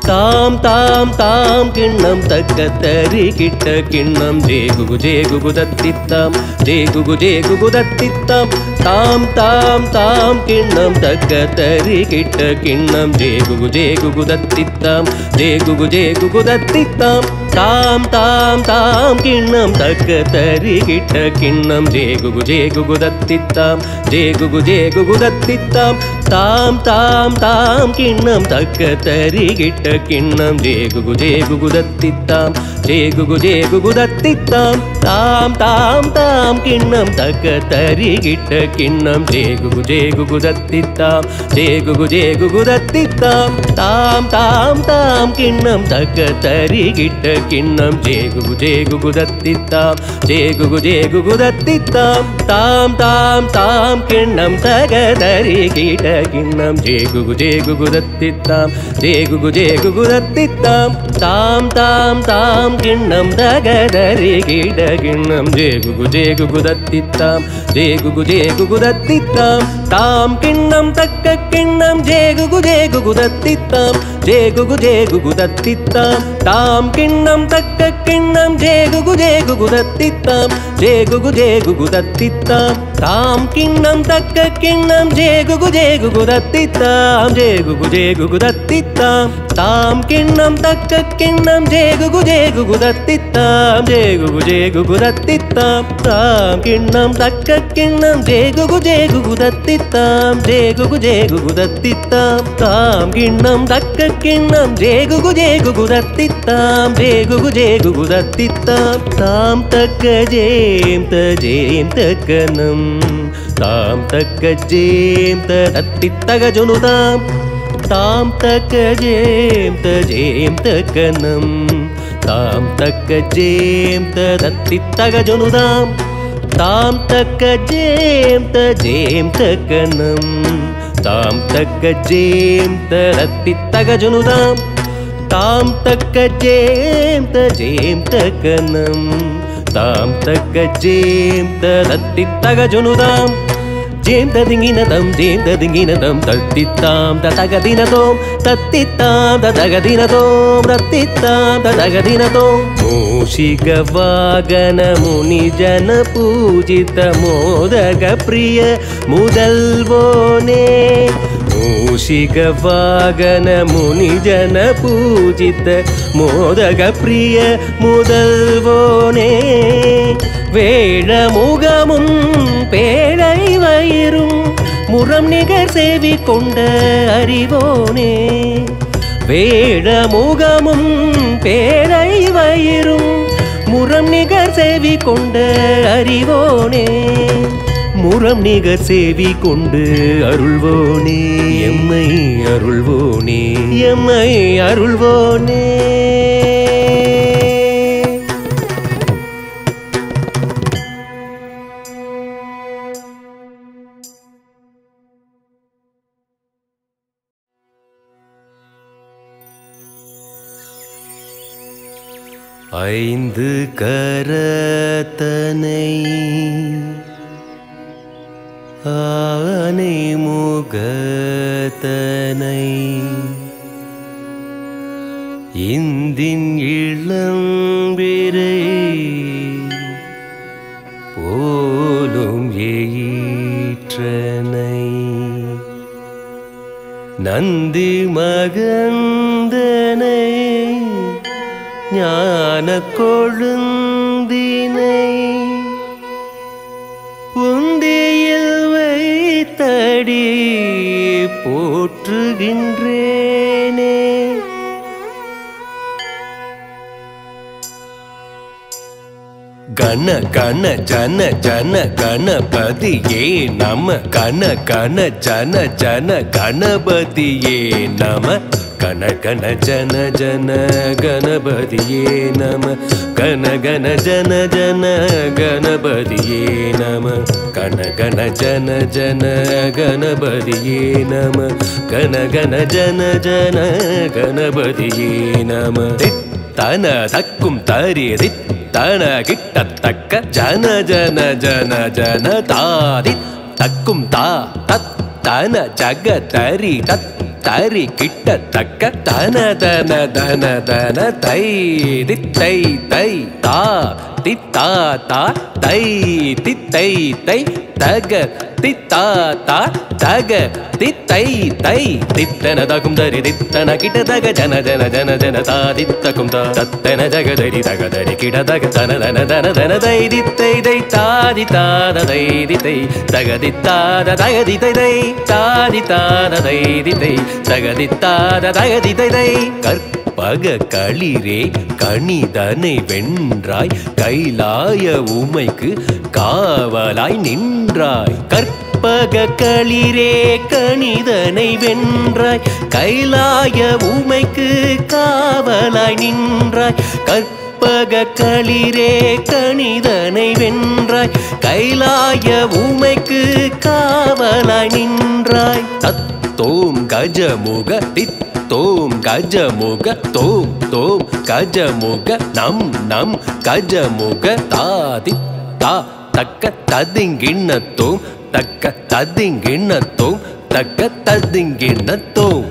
தாம் தாம் தாம் கிண்ணம் தக்க தரி கிட்ட கிண்ணம் ஜேகுகு தத்தித்தாம் ஜேகுகு தத்தித்தாம் தாம் தாம் தாம் கிண்ணம் தக்க தரி கிட்ட கிண்ணம் ஜேகுகு தத்தித்தாம் ஜேகுகு தத்தித்தாம் தாம் தாம் தாம் கிண்ணம் தக்க தரி கிட்ட கிண்ணம் ஜேகுகு தத்தித்தாம் ஜேகுகு தத்தித்தாம் தாம் தாம் தாம் கிண்ணம் தக்க தரி கிட்ட கிண்ணம் ஜேகுகு தத்தித்தாம் ஜேகுகு தத்தித்தாம் தாம் தாம் தாம் கிண்ணம் தக்க தரி கிட்ட கிண்ணம் ஜேகுகு தத்தித்தாம் ஜேகுகு தத்தித்தாம் தாம் தாம் தாம் கிண்ணம் தக்க தரி கிட்ட கிண்ணம் ஜேகுகு தத்தித்தாம் ஜேகுகு தத்தித்தாம் தாம் தாம் தாம் கிண்ணம் தக தரி கிட்ட கிண்ணம் ஜேகுகு தத்தித்தாம் ஜேகுகு தத்தித்தாம் தாம் தாம் தாம் கிண்ணம் தக தரி கிட்ட கிண்ணம் ஜேகுகு தத்தித்தாம் ஜேகுகு தத்தித்தாம் தாம் கிண்ணம் தக்க கிண்ணம் ஜேகுகு தத்தித்தாம் ஜேகுகு தத்தித்தாம் தாம் கிண்ணம் தக்க கிண்ணம் ஜேகுகு தத்தித்தாம் ஜேகுகு தத்தித்தாம் தாம் கிண்ணம் தக்க கிண்ணம் ஜேகுகு தத்தித்தாம் ஜேகுகு தத்தித்தாம் தாம் கிண்ணம் தக்க கிண்ணம் ஜேகுகு தத்தித்தாம் ஜேகுகு தத்தித்தாம் தாம் கிண்ணம் தக்க கிண்ணம் ஜேகுகு தத்தித்தாம் ஜேகுகு தத்தித்தாம் தாம் கிண்ணம் தக்க கிண்ணம் ஜேகுகு தத்தித்தாம் ஜேகுகு தத்தித்தாம் தாம் தக்க ஜேம் தக்கனம் தாம் தக்க ஜேம் தத்தித்தக ஜுனுதாம் தாம் தக்க ஜேம் தக்கனம் தாம் தக்க ஜேம் தத்தித்தக ஜுனுதாம் தாம் தக்க ஜேம் தக்கனம் தாம் தக்க ஜேம் தத்தித்தக ஜுனுதாம் தாம் தக்க ஜேம் தக்கனம் தாம் தக்க ஜேம் தத்தித்தக ஜுனுதாம் ஜேம் ததிங்கினதம் தத்தித்தாம் ததகதினதோம் தத்தித்தாம் ததகதினதோம் தத்தித்தாம் ததகதினதோம் மூஷிக வாகன முனி ஜன பூஜித மோதக பிரிய முதல்வோனே மூஷிக வாகன முனி ஜன பூஜித மோதக பிரிய முதல்வோனே வேழ முகமும் பேழை வயிறும் முரம் நிகர் சேவி கொண்ட அறிவோனே வேழ முகமும் பேழை வயிறும் முரம் நிகர் சேவி கொண்ட அறிவோனே முரம் நிகர் சேவி கொண்டு அருள்வோனே எம்மை அருள்வோனே எம்மை அருள்வோனே ஐந்து கரத்தனை ஆனை முகத்தனை இந்தின் இளம்பிரை போலும் ஈற்றனை நந்தி மகந்தனை ஞான கொழுந்தினை உந்தியில் வைத்தடி போற்றுகின்றேனே கண கண ஜன ஜன கணபதியே நம கண கண ஜன ஜன கணபதியே நம गण गण जन जन गणपतिये नमः गण गण जन जन गणपतिये नमः गण गण जन जन गणपतिये नमः गण गण जन जन गणपतिये नमः तन तक्कुम तरि तन किट्टतक्क जन जन जन जन तादि तक्कुम ता तत् तन जग तरि तत् तरि किट्टतक्क तन दन दन दन தை தித்தை தை தா தித்தா தா தை தித்தை தை தக தித்தா தா தக தித்தை தை தித்தன தகும் தரி தித்தன கிட்டதக ஜன ஜன ஜன ஜன தா தித்தகும் தா தத்தன ஜகதரி தகதரி கிடதக தன தன தன தன தை தித்தை தை தாதி தாத தை தித்தை தகதி தாத தகதி தை தை தாதி தாத தை தித்தை தகதி தாத தகதி தை தை கற்பக களிரே கணிதனை வென்றாய் கைலாய உமைக்கு காவலாய் நின்றாய் கற்பக களிரே கணிதனை வென்றாய் கைலாய உமைக்கு காவலாய் நின்றாய் கற்பக களிரே கணிதனை வென்றாய் கைலாய உமைக்கு காவலாய் நின்றாய் தத்தோம் கஜமுக தோம் கஜமுக தோம் தோம் கஜமுக நம் நம் கஜமுக தாதி தா தக்க ததிங்கிண்ணத்தோம் தக்க ததிங்கிண்ணத்தோம் தக்க ததிங்கிண்ணத்தோம்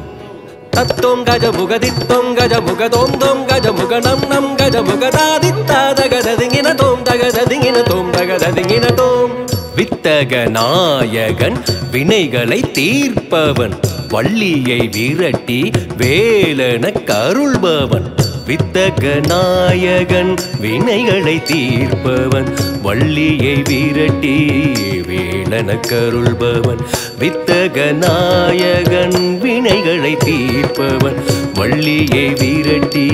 தத்தோம் கஜமுக தித்தோம் கஜமுக தோம் தோம் கஜமுக நம் நம் கஜமுக தாதி தாதகததிங்கின தோம் தகததிங்கின தோம் தகததிங்கின தோம் வித்தக நாயகன் வினைகளை தீர்ப்பவன் வள்ளியை விரட்டி வேலன கருள்பவன் வித்தக நாயகன் வினைகளை தீர்ப்பவன் வள்ளியை விரட்டி வேலன கருள்பவன் வித்தக நாயகன் வினைகளை தீர்ப்பவன் வள்ளியை விரட்டி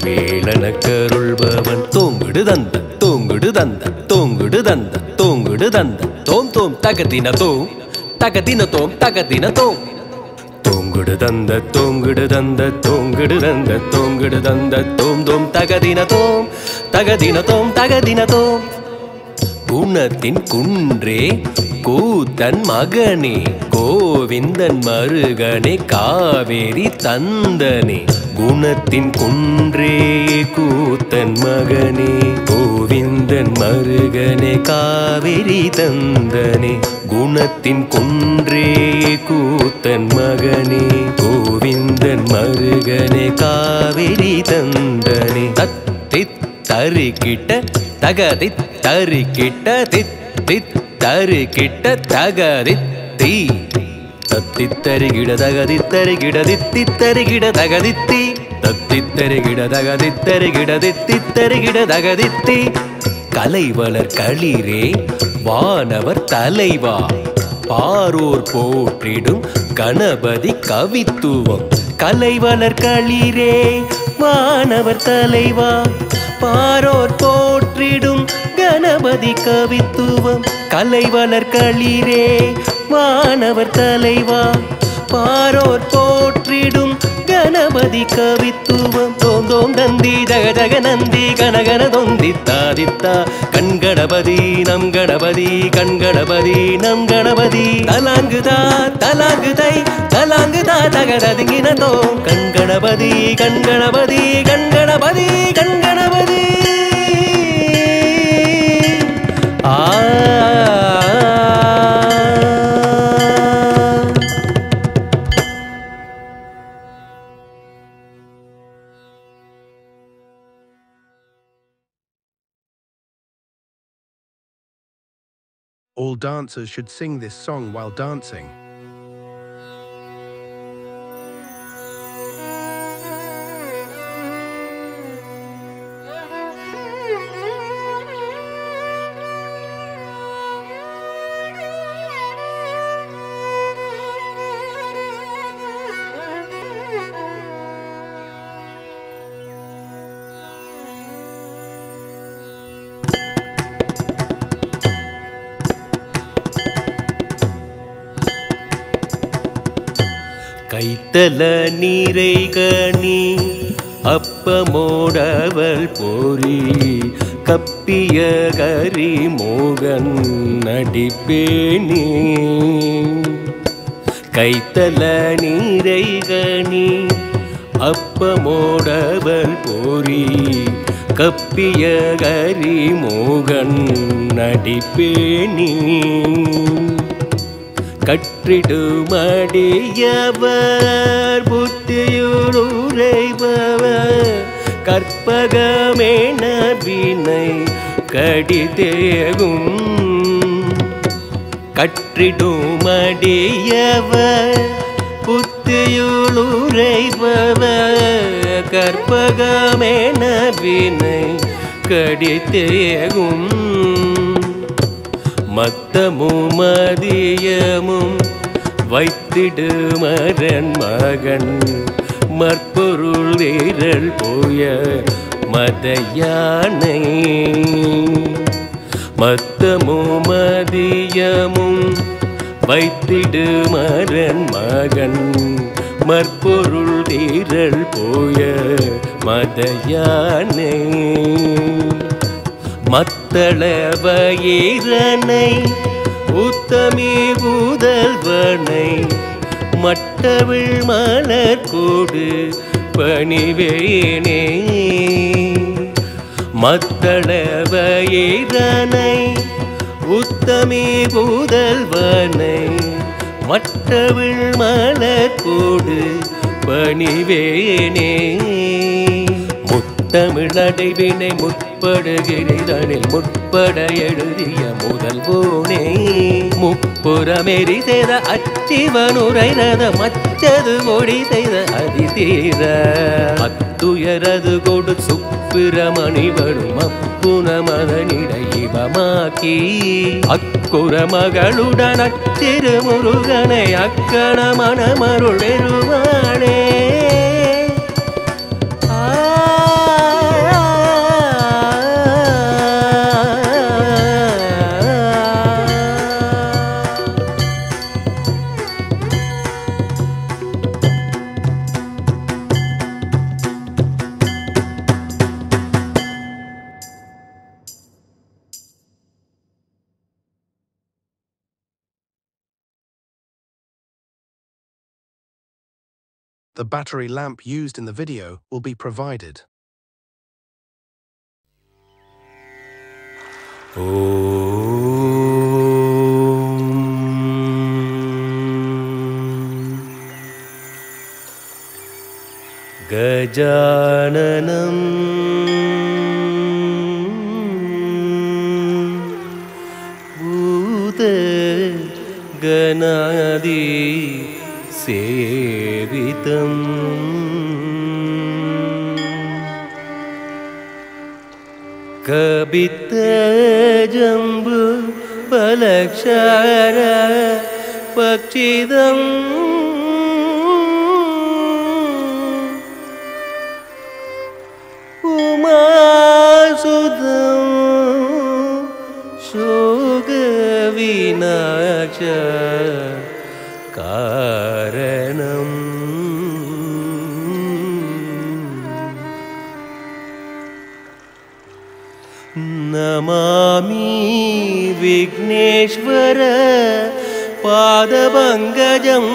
வேலன கருள்பவன் தோங்குடு தந்த தோங்குடு தந்த தோங்குடு தந்த தோங்குடு தந்த தோம் தோம் தகதின தோம் தகதின தோம் தகதின தோம் தோங்குடு தந்த தோங்குடு தந்த தோங்குடு தந்த தோங்குடு தந்த தோம் தோம் தகதின தோம் தகதின தோம் தகதின தோம் குணத்தின் குன்றே கூத்தன் மகனே கோவிந்தன் மருகனே காவேரி தந்தனே குணத்தின் குன்றே கூத்தன் மகனே கோவிந்தன் மருகனே காவேரி தந்தனே குணத்தின் குன்றே கூத்தன் மகனே கோவிந்தன் மருகனே காவேரி தந்தனே தத்தித் தரிக்கிட்ட தகதித் தரிக்கிட்ட தித் தித் தரிக்கிட்ட தகதித் தீ தத்தித்தரிகிட தகதித்தரிகிட தித்தித்தரிகிட தகதித்தி தத்தித்தரிகிட தகதித்தரிகிட தித்தித்தரிகிட தகதித்தி கலைவளர் களிரே வானவர் தலைவா பாரோர் போற்றிடும் கணபதி கவித்துவம் கலைவளர் களிரே வானவர் தலைவா பாரோர் போற்றிடும் கணபதி கவித்துவம் கலைவளர் களிரே வானவர் தலைவா பாரோர் போற்றிடும் கணபதி கவித்துவம் தோம் தோம் நந்தி ஜக ஜக நந்தி கனகன தொந்தி தாதித்தா கண்கணபதி நம் கணபதி கண்கணபதி நம் கணபதி தலாங்குதா தலாங்குதை தலாங்குதா தகததிங்கின தோம் கண்கணபதி கண்கணபதி கண்கணபதி கண்கணபதி ஆ All dancers should sing this song while dancing. கைத்தல நீரை கனி அப்பமோடவள் போரி கப்பிய கரி மோகன் நடிப்பேனி கைத்தல நீரை கனி அப்பமோடவள் போரி கப்பிய கரி மோகன் நடிப்பேனி கற்றிடுமடியவர் புத்தியுரைபவர் கற்பகமேன வினை கடிதேகும் கற்றிடுமடியவர் புத்தியுரைபவர் கற்பகமேன வினை கடிதேகும் மத்தமும் மதியமும் வைத்திடுமரன் மகன் மற்பொருள் வீரல் போய மதயானை மத்தமும் மதியமும் வைத்திடுமரன் மகன் மற்பொருள் வீரல் போய மதயானை மத்தளவயிரனை உத்தமி புதல்வனை மட்டவிழ் மலர் கோடு பணிவேனே மத்தளவயிரனை உத்தமி புதல்வனை மட்டவிழ் மலர் கோடு பணிவேனே தமிழடைவினை முற்படுகிறதனில் முற்பட எழுதிய முதல்வோனே முப்புறமெறி செய்த அச்சிவனுரை ரதம் அச்சது ஒடி செய்த அதிதீர அத்துயரது கொடு சுப்பிரமணிவனும் அப்புனமதனிடைவமாக்கி அக்குற மகளுடன் அச்சிறு முருகனை அக்கண மணமருள் பெருமானே The battery lamp used in the video will be provided. Gajananam Bhuta Ganadi Sevitam Kabita Jambu Palakshara Pakchidam Umasudam Shogavinasha Karanam Namami Vigneshwara Padabangajam